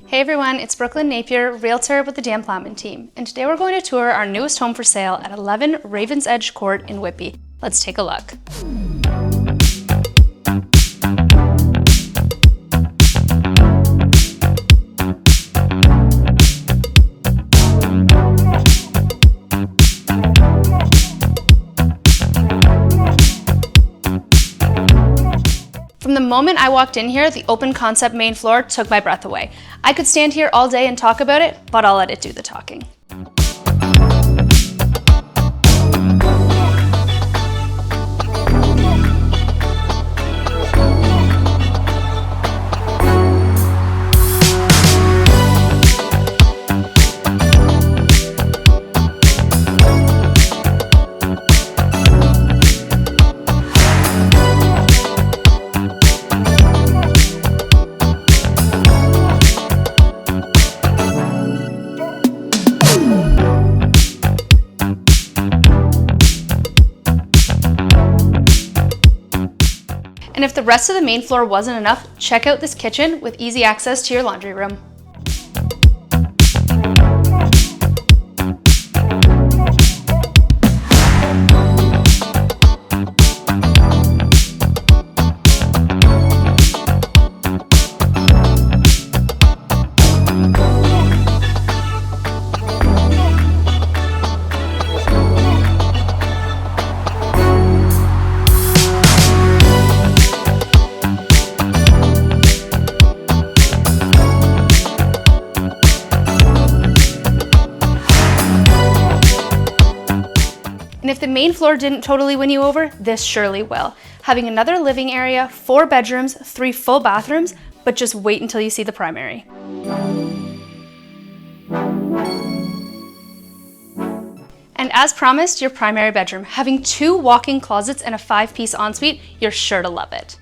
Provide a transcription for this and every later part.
Hey everyone, it's Brooklyn Napier, Realtor with the Plowman team, and today we're going to tour our newest home for sale at 11 Ravens Edge Court in Whitby. Let's take a look. From the moment I walked in here, the open concept main floor took my breath away. I could stand here all day and talk about it, but I'll let it do the talking. And if the rest of the main floor wasn't enough, check out this kitchen with easy access to your laundry room. And if the main floor didn't totally win you over, this surely will. Having another living area, 4 bedrooms, 3 full bathrooms, but just wait until you see the primary. And as promised, your primary bedroom. Having 2 walk-in closets and a 5-piece ensuite, you're sure to love it.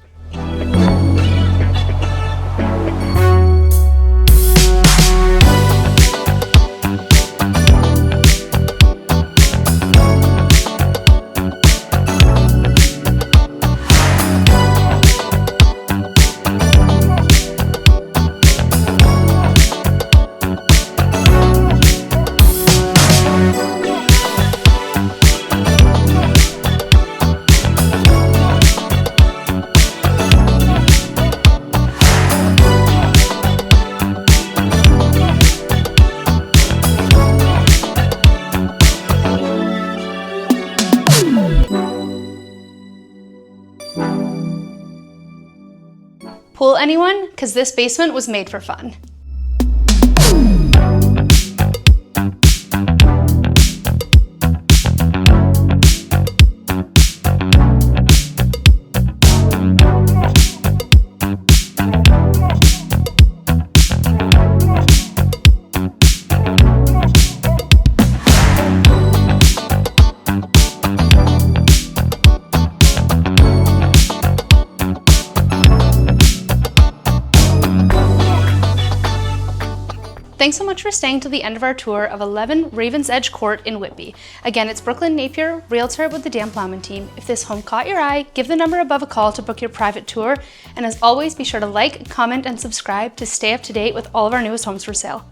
Pool anyone? 'Cause this basement was made for fun. Thanks so much for staying till the end of our tour of 11 Ravens Edge Court in Whitby. Again, it's Brooklyn Napier, Realtor with the Plowman team. If this home caught your eye, give the number above a call to book your private tour. And as always, be sure to like, comment, and subscribe to stay up to date with all of our newest homes for sale.